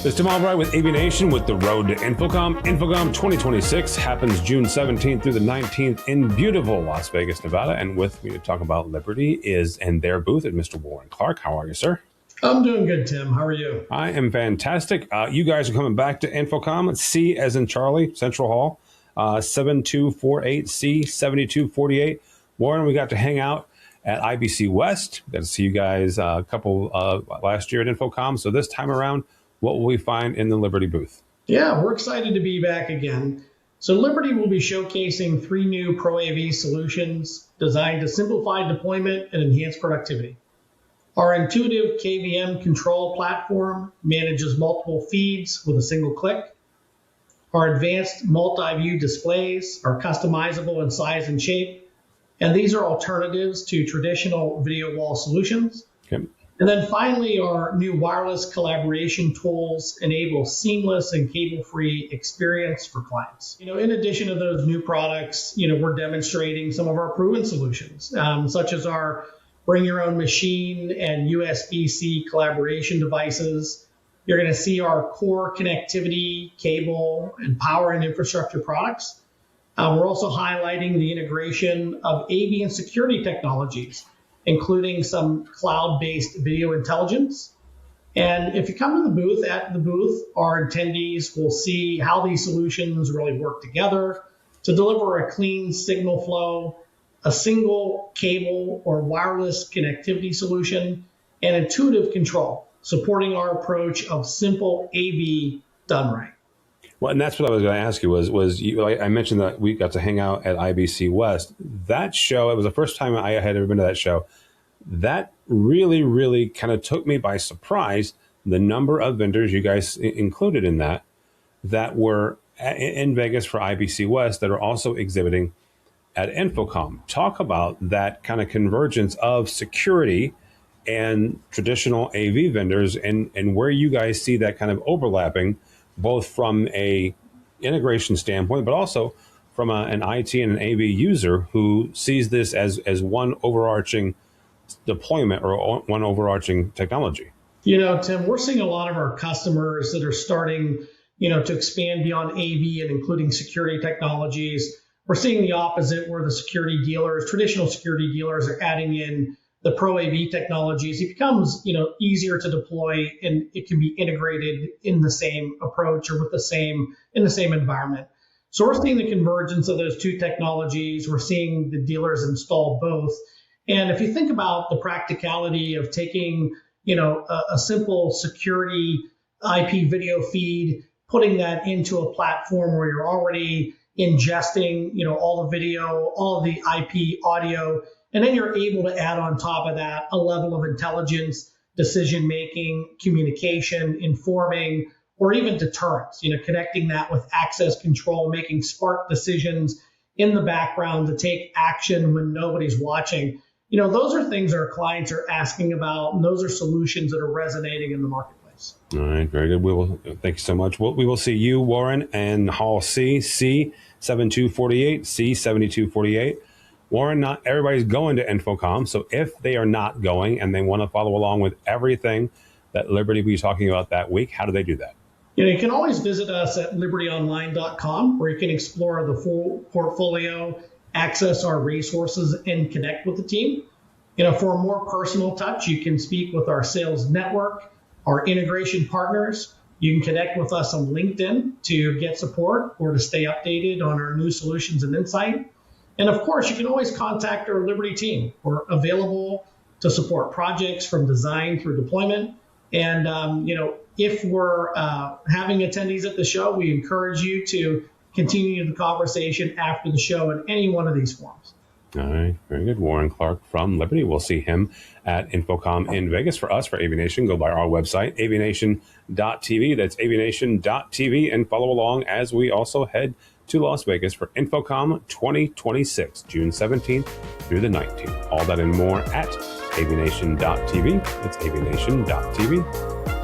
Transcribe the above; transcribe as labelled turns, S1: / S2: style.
S1: It's Tim Albright with AVNation with the Road to InfoComm. InfoComm 2026 happens June 17th through the 19th in beautiful Las Vegas, Nevada. And with me to talk about Liberty and their booth is Mr. Warren Clark. How are you, sir?
S2: I'm doing good, Tim. How are you?
S1: I am fantastic. You guys are coming back to InfoComm. C as in Charlie, Central Hall, 7248, C 7248. Warren, we got to hang out at IBC West. Got to see you guys a couple last year at InfoComm. So this time around, what will we find in the Liberty booth?
S2: Yeah, we're excited to be back again. So Liberty will be showcasing 3 new Pro AV solutions designed to simplify deployment and enhance productivity. Our intuitive KVM control platform manages multiple feeds with a single click. Our advanced multi-view displays are customizable in size and shape, and these are alternatives to traditional video wall solutions.
S1: Okay.
S2: And then finally, our new wireless collaboration tools enable seamless and cable-free experience for clients. In addition to those new products, we're demonstrating some of our proven solutions, such as our bring your own machine and USB-C collaboration devices. You're going to see our core connectivity, cable, and power and infrastructure products. We're also highlighting the integration of AV and security technologies, including some cloud-based video intelligence. And if you come to the booth, our attendees will see how these solutions really work together to deliver a clean signal flow, a single cable or wireless connectivity solution, and intuitive control, supporting our approach of simple AV done right.
S1: Well, and that's what I was going to ask you was you, like I mentioned that we got to hang out at IBC West. That show, it was the first time I had ever been to that show. That really, really kind of took me by surprise, the number of vendors you guys included in that were in Vegas for IBC West that are also exhibiting at InfoComm. Talk about that kind of convergence of security and traditional AV vendors and where you guys see that kind of overlapping, both from a integration standpoint, but also from an IT and an AV user who sees this as one overarching deployment or one overarching technology.
S2: Tim, we're seeing a lot of our customers that are starting, to expand beyond AV and including security technologies. We're seeing the opposite, where the traditional security dealers are adding in the Pro AV technologies. It becomes, easier to deploy, and it can be integrated in the same approach or in the same environment. So we're seeing the convergence of those two technologies. We're seeing the dealers install both. And if you think about the practicality of taking, a simple security IP video feed, putting that into a platform where you're already ingesting, all the video, all of the IP audio, and then you're able to add on top of that a level of intelligence, decision-making, communication, informing, or even deterrence, connecting that with access control, making smart decisions in the background to take action when nobody's watching. Those are things our clients are asking about, and those are solutions that are resonating in the marketplace.
S1: All right, very good. Thank you so much. We will see you, Warren, and Hall C 7248, C 7248. Warren, not everybody's going to InfoComm, so if they are not going and they want to follow along with everything that Liberty will be talking about that week, how do they do that?
S2: You can always visit us at libertyonline.com, where you can explore the full portfolio, access our resources, and connect with the team. For a more personal touch, you can speak with our sales network, our integration partners. You can connect with us on LinkedIn to get support or to stay updated on our new solutions and insight. And of course, you can always contact our Liberty team. We're available to support projects from design through deployment. And, if we're having attendees at the show, we encourage you to continue the conversation after the show in any one of these forums.
S1: All right, very good. Warren Clark from Liberty. We'll see him at InfoComm in Vegas. For us, for AVNation, go by our website, avnation.tv. That's avnation.tv, and follow along as we also head to Las Vegas for InfoComm 2026, June 17th through the 19th. All that and more at avnation.tv. It's avnation.tv.